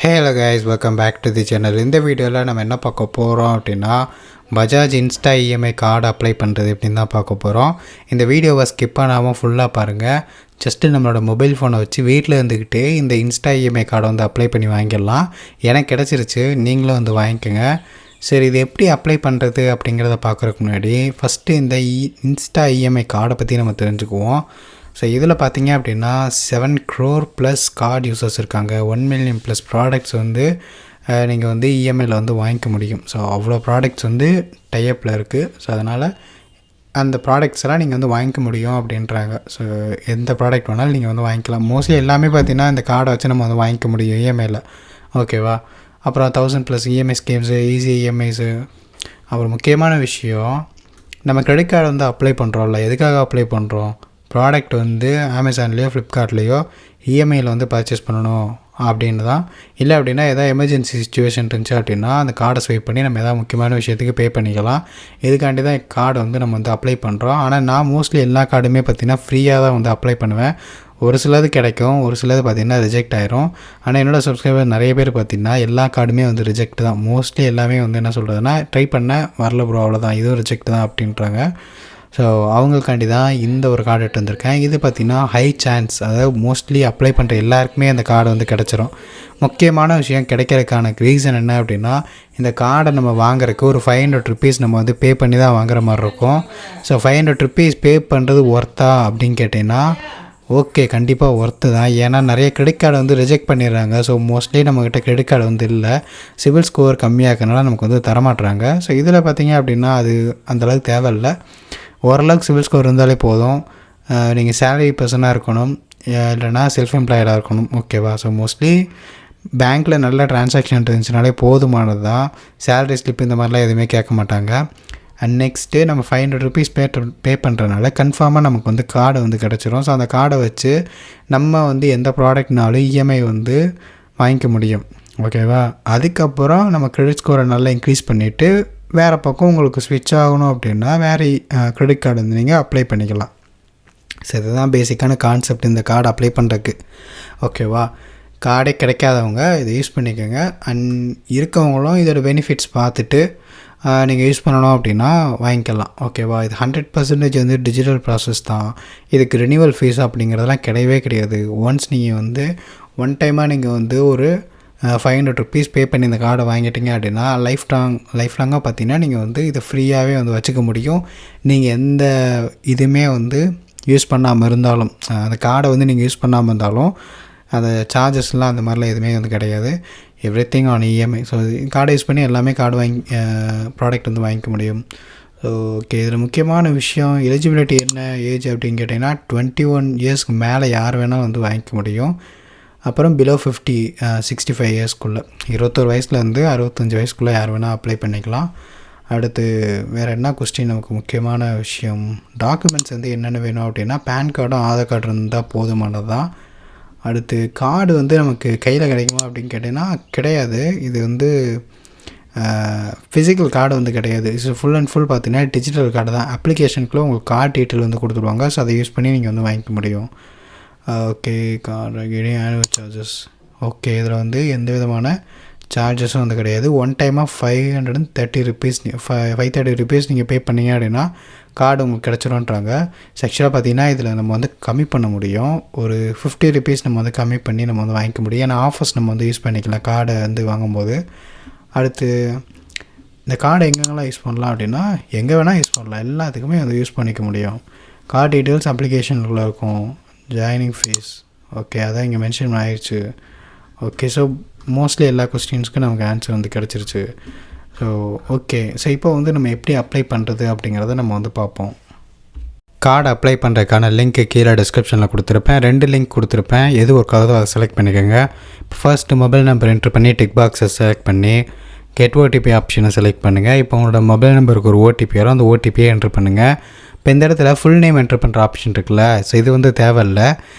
Hello guys, welcome back to the channel. இந்த வீடியோவில் நம்ம என்ன பார்க்க போகிறோம் அப்படின்னா, Bajaj Insta EMI card apply பண்ணுறது எப்படின்னு தான் பார்க்க போகிறோம். இந்த வீடியோவை ஸ்கிப் பண்ணாமல் ஃபுல்லாக பாருங்கள். ஜஸ்ட்டு நம்மளோட மொபைல் ஃபோனை வச்சு வீட்டில் இருந்துக்கிட்டே இந்த இன்ஸ்டா இஎம்ஐ கார்டை வந்து அப்ளை பண்ணி வாங்கிடலாம். எனக்கு கிடச்சிருச்சு, நீங்களும் வந்து வாங்கிக்கோங்க. சரி, இது எப்படி அப்ளை பண்ணுறது அப்படிங்கிறத பார்க்குறதுக்கு முன்னாடி ஃபஸ்ட்டு இந்த இன்ஸ்டா இஎம்ஐ கார்டை பற்றி நம்ம தெரிஞ்சுக்குவோம். ஸோ இதில் பார்த்தீங்க அப்படின்னா 7 crore ப்ளஸ் கார்டு யூசர்ஸ் இருக்காங்க. 1 million ப்ளஸ் ப்ராடக்ட்ஸ் வந்து நீங்கள் வந்து இஎம்ஐயில் வந்து வாங்கிக்க முடியும். ஸோ அவ்வளோ ப்ராடக்ட்ஸ் வந்து டைப்பில் இருக்குது. ஸோ அதனால் அந்த ப்ராடக்ட்ஸ் எல்லாம் நீங்கள் வந்து வாங்கிக்க முடியும் அப்படின்றாங்க. ஸோ எந்த ப்ராடக்ட் வேணாலும் நீங்கள் வந்து வாங்கிக்கலாம். மோஸ்ட்லி எல்லாமே பார்த்திங்கன்னா இந்த கார்டை வச்சு நம்ம வந்து வாங்கிக்க முடியும் இஎம்ஐயில். ஓகேவா? அப்புறம் 1000+ இஎம்ஐ ஸ்கீம்ஸு, ஈஸி இஎம்ஐஸு. அப்புறம் முக்கியமான விஷயம், நம்ம கிரெடிட் கார்டு வந்து அப்ளை பண்ணுறோம்ல, எதுக்காக அப்ளை பண்ணுறோம்? ப்ராடக்ட் வந்து அமேசான்லேயோ ஃப்ளிப்கார்ட்லேயோ இஎம்ஐயில் வந்து பர்ச்சேஸ் பண்ணணும் அப்படின்னு தான். இல்லை அப்படின்னா எதாவது எமர்ஜென்சி சுச்சுவேஷன் இருந்துச்சு அப்படின்னா அந்த கார்டை ஸ்வைப் பண்ணி நம்ம எதாவது முக்கியமான விஷயத்துக்கு பே பண்ணிக்கலாம். இதுக்காண்டி தான் கார்டு வந்து நம்ம வந்து அப்ளை பண்ணுறோம். ஆனால் நான் மோஸ்ட்லி எல்லா கார்டுமே பார்த்திங்கன்னா ஃப்ரீயாக தான் வந்து அப்ளை பண்ணுவேன். ஒரு சிலது கிடைக்கும், ஒரு சிலது பார்த்திங்கன்னா ரிஜெக்ட் ஆயிரும். ஆனால் என்னோடய சப்ஸ்கிரைபர் நிறைய பேர் பார்த்திங்கன்னா எல்லா கார்டுமே வந்து ரிஜெக்ட் தான். மோஸ்ட்லி எல்லாமே வந்து என்ன சொல்கிறதுனா, ட்ரை பண்ண வரல ப்ரோ, அவ்வளோதான், இதுவும் ரிஜெக்ட் தான் அப்படின்றாங்க. ஸோ அவங்களுக்காண்டி தான் இந்த ஒரு கார்டு எடுத்து வந்திருக்கேன். இது பார்த்திங்கன்னா ஹை சான்ஸ், அதாவது மோஸ்ட்லி அப்ளை பண்ணுற எல்லாருக்குமே அந்த கார்டு வந்து கிடச்சிரும். முக்கியமான விஷயம், கிடைக்கிறதுக்கான ரீசன் என்ன அப்படின்னா, இந்த கார்டை நம்ம வாங்குறதுக்கு ஒரு 500 rupees நம்ம வந்து பே பண்ணி தான் வாங்குற மாதிரி இருக்கும். ஸோ 500 rupees பே பண்ணுறது ஒர்த்தா அப்படின்னு கேட்டிங்கன்னா, ஓகே, கண்டிப்பாக ஒர்த்து தான். ஏன்னா நிறைய கிரெடிட் கார்டு வந்து ரிஜெக்ட் பண்ணிடுறாங்க. ஸோ மோஸ்ட்லி நம்மக்கிட்ட கிரெடிட் கார்டு வந்து இல்லை, சிவில் ஸ்கோர் கம்மியாக இருக்கிறனால நமக்கு வந்து தரமாட்டுறாங்க. ஸோ இதில் பார்த்திங்க அப்படின்னா அது அந்தளவுக்கு தேவையில்லை. ஓரளவுக்கு சிவில் ஸ்கோர் இருந்தாலே போதும். நீங்கள் சேலரி பர்சனாக இருக்கணும், இல்லைனா செல்ஃப் எம்ப்ளாய்டாக இருக்கணும். ஓகேவா? ஸோ மோஸ்ட்லி பேங்க்கில் நல்ல ட்ரான்சாக்ஷன் இருந்துச்சுனாலே போதுமானது தான். சேலரி ஸ்லிப் இந்த மாதிரிலாம் எதுவுமே கேட்க மாட்டாங்க. அண்ட் நெக்ஸ்ட்டு நம்ம 500 rupees பே பண்ணுறதுனால கன்ஃபார்மாக நமக்கு வந்து கார்டு வந்து கிடச்சிரும். ஸோ அந்த கார்டை வச்சு நம்ம வந்து எந்த ப்ராடக்ட்னாலும் இஎம்ஐ வந்து வாங்கிக்க முடியும். ஓகேவா? அதுக்கப்புறம் நம்ம கிரெடிட் ஸ்கோரை நல்லா இன்க்ரீஸ் பண்ணிவிட்டு வேறு பக்கம் உங்களுக்கு ஸ்விட்ச் ஆகணும் அப்படின்னா வேறு கிரெடிட் கார்டு வந்து நீங்கள் அப்ளை பண்ணிக்கலாம். ஸோ இதுதான் பேசிக்கான கான்செப்ட் இந்த கார்டு அப்ளை பண்ணுறதுக்கு. ஓகேவா? கார்டே கிடைக்காதவங்க இதை யூஸ் பண்ணிக்கோங்க. அண்ட் இருக்கவங்களும் இதோட பெனிஃபிட்ஸ் பார்த்துட்டு நீங்கள் யூஸ் பண்ணணும் அப்படின்னா வாங்கிக்கலாம். ஓகேவா? இது 100% வந்து டிஜிட்டல் ப்ராசஸ் தான். இதுக்கு ரினிவல் ஃபீஸ் அப்படிங்கிறதெல்லாம் கிடையவே கிடையாது. ஒன்ஸ் நீங்கள் வந்து ஒன் டைமாக நீங்கள் வந்து ஒரு 500 rupees பே பண்ணி இந்த கார்டை வாங்கிட்டீங்க அப்படின்னா லைஃப் லாங்காக பார்த்தீங்கன்னா நீங்கள் வந்து இதை ஃப்ரீயாகவே வந்து வச்சுக்க முடியும். நீங்கள் எந்த இதுவுமே வந்து யூஸ் பண்ணாமல் இருந்தாலும், அந்த கார்டை வந்து நீங்கள் யூஸ் பண்ணாமல் இருந்தாலும் அந்த சார்ஜஸ்லாம் அந்த மாதிரிலாம் எதுவுமே வந்து கிடையாது. Everything on EMI. ஸோ கார்டை யூஸ் பண்ணி எல்லாமே கார்டு ப்ராடக்ட் வந்து வாங்கிக்க முடியும். ஸோ ஓகே, இதில் முக்கியமான விஷயம், எலிஜிபிலிட்டி என்ன ஏஜ் அப்படின்னு கேட்டிங்கன்னா 21 yearsக்கு மேலே யார் வேணாலும் வந்து வாங்கிக்க முடியும். அப்புறம் பிலோ 65 yearsக்குள்ளே, 21 வயசுலேருந்து 65 வயசுக்குள்ளே யார் வேணால் அப்ளை பண்ணிக்கலாம். அடுத்து வேறு என்ன கொஸ்டின் நமக்கு முக்கியமான விஷயம், டாக்குமெண்ட்ஸ் வந்து என்னென்ன வேணும் அப்படின்னா பேன் கார்டும் ஆதார் கார்டு இருந்தால் போதுமானது தான். அடுத்து கார்டு வந்து நமக்கு கையில் கிடைக்குமா அப்படின்னு கேட்டிங்கன்னா கிடையாது. இது வந்து ஃபிசிக்கல் கார்டு வந்து கிடையாது. இது ஃபுல் அண்ட் ஃபுல் பார்த்தீங்கன்னா டிஜிட்டல் கார்டு தான். அப்ளிகேஷனுக்குள்ளே உங்களுக்கு கார்டு டீட்டெயில் வந்து கொடுத்துருவாங்க. ஸோ அதை யூஸ் பண்ணி நீங்கள் வந்து வாங்கிக்க முடியும். Okay, card annual charges. Okay, இதில் வந்து எந்த விதமான சார்ஜஸும் வந்து கிடையாது. ஒன் டைமாக 530 rupees நீங்கள் பே பண்ணிங்க அப்படின்னா கார்டு உங்களுக்கு கிடச்சிரும்ன்றாங்க. ஆக்சுவலாக பார்த்தீங்கன்னா இதில் நம்ம வந்து கம்மி பண்ண முடியும். ஒரு 50 rupees நம்ம வந்து கம்மி பண்ணி நம்ம வந்து வாங்கிக்க முடியும். ஏன்னா ஆஃபர்ஸ் நம்ம வந்து யூஸ் பண்ணிக்கலாம் கார்டை வந்து வாங்கும்போது. அடுத்து இந்த கார்டை எங்கெங்கெல்லாம் யூஸ் பண்ணலாம் அப்படின்னா எங்கே வேணால் யூஸ் பண்ணலாம், எல்லாத்துக்குமே வந்து யூஸ் பண்ணிக்க முடியும். கார்டு டீட்டெயில்ஸ் அப்ளிகேஷனுக்குள்ளே இருக்கும். ஜாயினிங் ஃபீஸ், ஓகே, அதான் இங்கே மென்ஷன் ஆகிடுச்சு. ஓகே, ஸோ மோஸ்ட்லி எல்லா கொஸ்டின்ஸ்க்கும் நமக்கு ஆன்சர் வந்து கிடச்சிருச்சு. ஸோ ஓகே, ஸோ இப்போ வந்து நம்ம எப்படி அப்ளை பண்ணுறது அப்படிங்கிறத நம்ம வந்து பார்ப்போம். கார்டு அப்ளை பண்ணுறதுக்கான லிங்க்கு கீழே டிஸ்கிரிப்ஷனில் கொடுத்துருப்பேன். 2 லிங்க் கொடுத்துருப்பேன். எது ஒரு கதோ அதை செலக்ட் பண்ணிக்கோங்க. இப்போ ஃபர்ஸ்ட்டு மொபைல் நம்பர் என்ட்ரு பண்ணி டிக் பாக்ஸை செலக்ட் பண்ணி கெட் ஓடிபி ஆப்ஷனை செலக்ட் பண்ணுங்கள். இப்போ உங்களோட மொபைல் நம்பருக்கு ஒரு ஓடிபி வரும், அந்த ஓடிபியை என்ட்ரு பண்ணுங்கள். இப்போ இந்த இடத்துல ஃபுல் நேம் என்ட்ரு பண்ணுற ஆப்ஷன் இருக்குல்ல, ஸோ இது வந்து தேவையில்லை.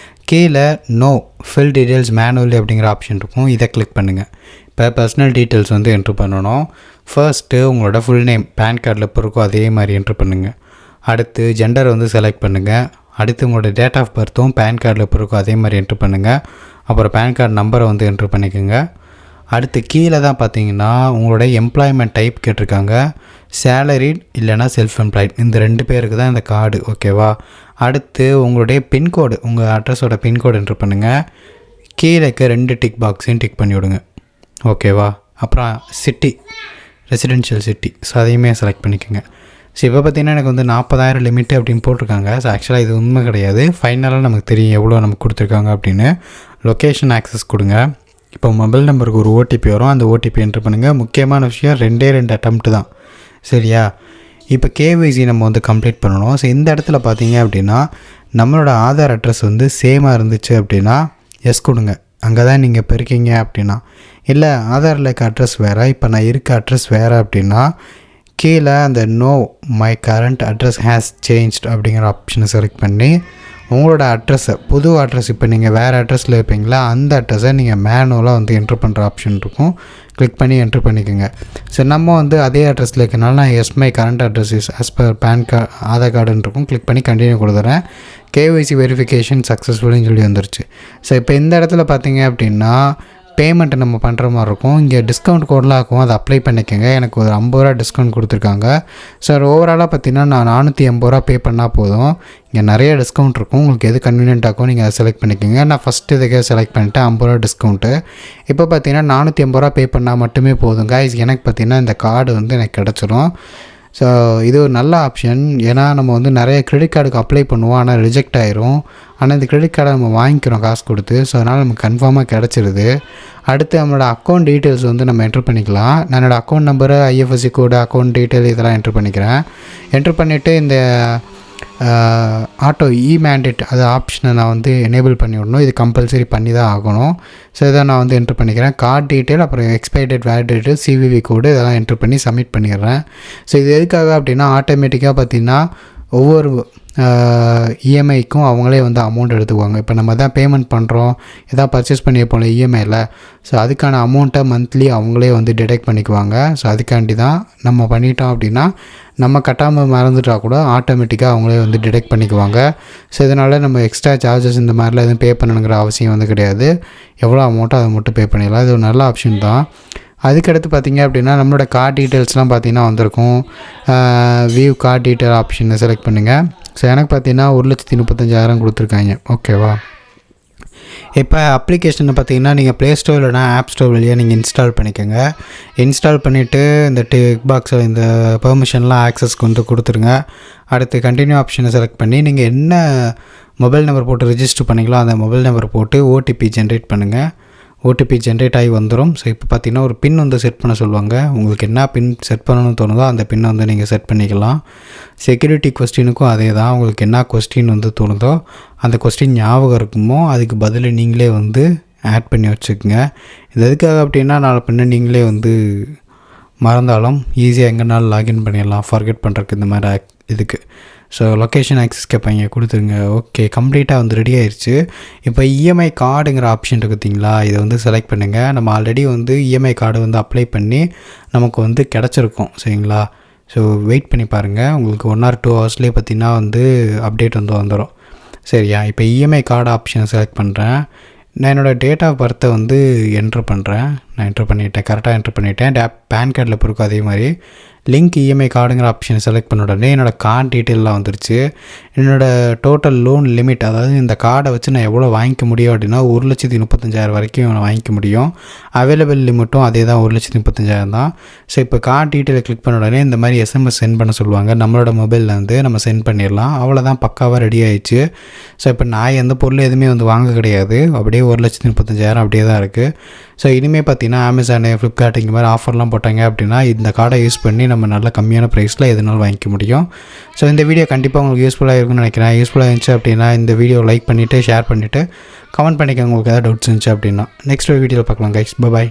கீழே நோ ஃபில் டீட்டெயில்ஸ் மேனுவலி அப்படிங்கிற ஆப்ஷன் இருக்கும், இதை கிளிக் பண்ணுங்கள். இப்போ பர்சனல் டீட்டெயில்ஸ் வந்து என்ட்ரு பண்ணணும். ஃபர்ஸ்ட்டு உங்களோட ஃபுல் நேம் பேன் கார்டில் இப்போ இருக்கோ அதே மாதிரி என்ட்ரு பண்ணுங்கள். அடுத்து ஜெண்டர் வந்து செலக்ட் பண்ணுங்கள். அடுத்து உங்களோட டேட் ஆஃப் பர்த்தும் பேன் கார்டில் இப்போ இருக்கோ அதே மாதிரி என்ட்ரு பண்ணுங்கள். அப்புறம் பேன் கார்டு நம்பரை வந்து என்ட்ரு பண்ணிக்கோங்க. அடுத்து கீழே தான் பார்த்தீங்கன்னா உங்களுடைய எம்ப்ளாய்மெண்ட் டைப் கேட்டிருக்காங்க. சேலரிட் இல்லைனா செல்ஃப் எம்ப்ளாய்ட், இந்த 2 பேருக்கு தான் இந்த கார்டு. ஓகேவா. அடுத்து உங்களுடைய பின்கோடு, உங்கள் அட்ரஸோட பின்கோடு என்ட்ரு பண்ணுங்கள். கீழேக்கு 2 டிக் பாக்ஸையும் டிக் பண்ணி விடுங்க. ஓகேவா. அப்புறம் சிட்டி, ரெசிடென்ஷியல் சிட்டி, ஸோ அதையுமே செலக்ட் பண்ணிக்கோங்க. ஸோ இப்போ பார்த்திங்கன்னா எனக்கு வந்து 40,000 லிமிட்டு அப்படின்னு போட்டிருக்காங்க. ஸோ ஆக்சுவலாக இது உண்மை கிடையாது. ஃபைனலாக நமக்கு தெரியும் எவ்வளோ நமக்கு கொடுத்துருக்காங்க அப்படின்னு. லொக்கேஷன் ஆக்சஸ் கொடுங்க. இப்போ மொபைல் நம்பருக்கு ஒரு ஓடிபி வரும், அந்த ஓடிபி என்ட்ரு பண்ணுங்கள். முக்கியமான விஷயம் 2 அட்டெம்ப்ட் தான், சரியா. இப்போ கேஒய்சி நம்ம வந்து கம்ப்ளீட் பண்ணணும். ஸோ இந்த இடத்துல பார்த்தீங்க அப்படின்னா நம்மளோட ஆதார் அட்ரஸ் வந்து சேமாக இருந்துச்சு அப்படின்னா எஸ் கொடுங்க, அங்கே தான் நீங்கள் இப்போ இருக்கீங்க அப்படின்னா. இல்லை ஆதாரில் இருக்க அட்ரஸ் வேறு, இப்போ நான் இருக்க அட்ரஸ் வேறு அப்படின்னா கீழே அந்த no my current address has changed அப்படிங்கிற ஆப்ஷனை செலக்ட் பண்ணி உங்களோட அட்ரஸை, புது அட்ரஸ், இப்போ நீங்கள் வேறு அட்ரஸில் இருப்பீங்களா அந்த அட்ரஸை நீங்கள் மேனுவலாக வந்து என்ட்ரு பண்ணுற ஆப்ஷன் இருக்கும், கிளிக் பண்ணி என்ட்ரு பண்ணிக்கோங்க. ஸோ நம்ம வந்து அதே அட்ரஸில் இருக்கனால நான் as my current address is as per PAN card Aadhaar கார்டுன்னு இருக்கும், கிளிக் பண்ணி கண்டினியூ கொடுத்துறேன். கேஒய்சி வெரிஃபிகேஷன் சக்ஸஸ்ஃபுல்லுன்னு சொல்லி வந்துருச்சு. ஸோ இப்போ இந்த இடத்துல பார்த்தீங்க அப்படின்னா பேமெண்ட்டை நம்ம பண்ணுற மாதிரி இருக்கும். இங்கே டிஸ்கவுண்ட் கோடெலாம் இருக்கும், அதை அப்ளை பண்ணிக்கோங்க. எனக்கு ஒரு 50 ரூபா டிஸ்கவுண்ட் கொடுத்துருக்காங்க. சார் ஓவராலாக பார்த்தீங்கன்னா நான் 480 ரூபா பே பண்ணால் போதும். இங்கே நிறைய டிஸ்கவுண்ட் இருக்கும், உங்களுக்கு எது கன்வீனியன்ட் ஆகும் நீங்கள் அதை செலக்ட் பண்ணிக்கோங்க. நான் ஃபஸ்ட்டு இதுக்கே செலக்ட் பண்ணிட்டேன் 50 ரூபா டிஸ்கவுண்ட்டு. இப்போ பார்த்தீங்கன்னா 480 ரூபா பே பண்ணால் மட்டுமே போதும் கைஸ். எனக்கு பார்த்தீங்கன்னா இந்த கார்டு வந்து எனக்கு கிடச்சிரும். ஸோ இது ஒரு நல்ல ஆப்ஷன். ஏன்னா நம்ம வந்து நிறைய கிரெடிட் கார்டுக்கு அப்ளை பண்ணுவோம், ஆனால் ரிஜெக்ட் ஆயிரும். ஆனால் இந்த கிரெடிட் கார்டை நம்ம வாங்கிக்கிறோம் காசு கொடுத்து. ஸோ அதனால் நமக்கு கன்ஃபார்மாக கிடச்சிருது. அடுத்து நம்மளோட அக்கௌண்ட் டீட்டெயில்ஸ் வந்து நம்ம என்ட்ரு பண்ணிக்கலாம். நான் என்னோடய அக்கௌண்ட் நம்பரு, ஐஎஃப்எஸ்சி கோடு, அக்கௌண்ட் டீட்டெயில் இதெல்லாம் என்ட்ரு பண்ணிக்கிறேன். என்ட்ரு பண்ணிவிட்டு இந்த ஆட்டோ மேண்டேட் அது ஆப்ஷனை நான் வந்து எனேபிள் பண்ணி விடணும். இது கம்பல்சரி பண்ணி தான் ஆகணும். ஸோ இதை நான் வந்து என்ட்ரு பண்ணிக்கிறேன். கார்டு டீட்டெயில், அப்புறம் எக்ஸ்பைரி டேட், வேலிடிட்டி, சிவிவி கோடு இதெல்லாம் என்ட்ரு பண்ணி சப்மிட் பண்ணிடுறேன். ஸோ இது எதுக்காக அப்படின்னா ஆட்டோமேட்டிக்காக பார்த்திங்கன்னா ஒவ்வொரு இஎம்ஐக்கும் அவங்களே வந்து அமௌண்ட் எடுத்துக்குவாங்க. இப்போ நம்ம தான் பேமெண்ட் பண்ணுறோம், எதாவது பர்ச்சேஸ் பண்ணி வைப்போம்ல இஎம்ஐயில், ஸோ அதுக்கான அமௌண்ட்டை மந்த்லி அவங்களே வந்து டிடெக்ட் பண்ணிக்குவாங்க. ஸோ அதுக்காண்டி தான் நம்ம பண்ணிட்டோம் அப்படின்னா நம்ம கட்டாமல் மறந்துட்டா கூட ஆட்டோமேட்டிக்காக அவங்களே வந்து டிடெக்ட் பண்ணிக்குவாங்க. ஸோ இதனால் நம்ம எக்ஸ்ட்ரா சார்ஜஸ் இந்த மாதிரிலாம் எதுவும் பே பண்ணணுங்கிற அவசியம் வந்து கிடையாது. எவ்வளோ அமௌண்ட்டோ அதை மட்டும் பே பண்ணிடலாம். இது ஒரு நல்ல ஆப்ஷன் தான். அதுக்கடுத்து பார்த்திங்க அப்படின்னா நம்மளோட கார்டு டீட்டெயில்ஸ்லாம் பார்த்திங்கன்னா வந்திருக்கும். வியூ கார்டு டீட்டெயில் ஆப்ஷனை செலக்ட் பண்ணுங்கள். ஸோ எனக்கு பார்த்திங்கன்னா 1,35,000 கொடுத்துருக்காங்க. ஓகேவா. இப்போ அப்ளிகேஷனை பார்த்திங்கன்னா நீங்கள் ப்ளே ஸ்டோர் இல்லைனா ஆப் ஸ்டோர் வழியாக நீங்கள் இன்ஸ்டால் பண்ணிக்கோங்க. இன்ஸ்டால் பண்ணிவிட்டு இந்த டிக் பாக்ஸில் இந்த பெர்மிஷன்லாம் ஆக்சஸ்க்கு வந்து கொடுத்துருங்க. அடுத்து கண்டினியூ ஆப்ஷனை செலக்ட் பண்ணி நீங்கள் என்ன மொபைல் நம்பர் போட்டு ரிஜிஸ்டர் பண்ணிங்களோ அந்த மொபைல் நம்பர் போட்டு ஓடிபி ஜென்ரேட் பண்ணுங்கள். ஓடிபி ஜென்ரேட் ஆகி வந்துடும். ஸோ இப்போ பார்த்திங்கன்னா ஒரு பின் வந்து செட் பண்ண சொல்லுவாங்க. உங்களுக்கு என்ன பின் செட் பண்ணணும்னு தோணுதோ அந்த பின்னை வந்து நீங்கள் செட் பண்ணிக்கலாம். செக்யூரிட்டி கொஸ்டினுக்கும் அதே தான். உங்களுக்கு என்ன கொஸ்டின் வந்து தோணுதோ அந்த கொஸ்டின் ஞாபகம் இருக்குமோ அதுக்கு பதில் நீங்களே வந்து ஆட் பண்ணி வச்சுக்கோங்க. இது எதுக்காக அப்படின்னா நாளை பின்ன நீங்களே வந்து மறந்தாலும் ஈஸியாக எங்கேனாலும் லாகின் பண்ணிடலாம், ஃபர்கெட் பண்ணுறதுக்கு இந்த மாதிரி இதுக்கு. ஸோ லொக்கேஷன் ஆக்சஸ் கேட்பாங்க, கொடுத்துருங்க. ஓகே, கம்ப்ளீட்டாக வந்து ரெடி ஆயிடுச்சு. இப்போ இஎம்ஐ கார்டுங்கிற ஆப்ஷன் இருக்குதுங்களா, இதை வந்து செலக்ட் பண்ணுங்கள். நம்ம ஆல்ரெடி வந்து இஎம்ஐ கார்டு வந்து அப்ளை பண்ணி நமக்கு வந்து கிடச்சிருக்கோம், சரிங்களா. ஸோ வெயிட் பண்ணி பாருங்கள், உங்களுக்கு 1 or 2 ஹவர்ஸ்லேயே பார்த்திங்கன்னா வந்து அப்டேட் வந்து வந்துடும், சரியா. இப்போ இஎம்ஐ கார்டு ஆப்ஷனை செலக்ட் பண்ணுறேன். நான் என்னோடய டேட் ஆஃப் பர்த்தை வந்து என்ட்ரு பண்ணுறேன். நான் என்ட்ரு பண்ணிவிட்டேன், கரெக்டாக என்ட்ரு பண்ணிவிட்டேன். பேன் கார்டில் இப்போ இருக்கும் அதே மாதிரி. லிங்க் இஎம்ஐ கார்டுங்கிற ஆப்ஷனை செலக்ட் பண்ண உடனே என்னோடய கார்டு டீட்டெயிலாம் வந்துருச்சு. என்னோடய டோட்டல் லோன் லிமிட், அதாவது இந்த கார்டை வச்சு நான் எவ்வளோ வாங்கிக்க முடியும் அப்படின்னா 1,35,000 வரைக்கும் நான் வாங்கிக்க முடியும். அவைலபிள் லிமிட்டும் அதே தான், 1,35,000 தான். ஸோ இப்போ கார்டு டீட்டெயிலை கிளிக் பண்ண உடனே இந்த மாதிரி எஸ்எம்எஸ் சென்ட் பண்ண சொல்லுவாங்க. நம்மளோட மொபைல்லேருந்து நம்ம சென்ட் பண்ணிடலாம். அவ்வளோதான், பக்காவாக ரெடி ஆயிடுச்சு. ஸோ இப்போ நான் எந்த பொருள் எதுவுமே வந்து வாங்க கிடையாது, அப்படியே 1,35,000 அப்படியே தான் இருக்குது. ஸோ இனிமேல் பார்த்தீங்கன்னா அமேசானு, ஃப்ளிப்கார்ட் இந்த மாதிரி ஆஃபர்லாம் போட்டாங்க அப்படின்னா இந்த கார்டை யூஸ் பண்ணி நம்ம நல்ல கம்மியான ப்ரைஸில் எதுனாலும் வாங்கிக்க முடியும். ஸோ இந்த வீடியோ கண்டிப்பாக உங்களுக்கு யூஸ்ஃபுல்லாக இருக்கும்னு நினைக்கிறேன். யூஸ்ஃபுல்லாக இருந்துச்சு அப்படின்னா இந்த வீடியோ லைக் பண்ணிவிட்டு ஷேர் பண்ணிவிட்டு கமெண்ட் பண்ணிக்கோங்க உங்களுக்கு ஏதாவது டவுட்ஸ் இருந்துச்சு அப்படின்னா. நெக்ஸ்ட் வீடியோவில் பார்க்கலாம் கைஸ். பாய்.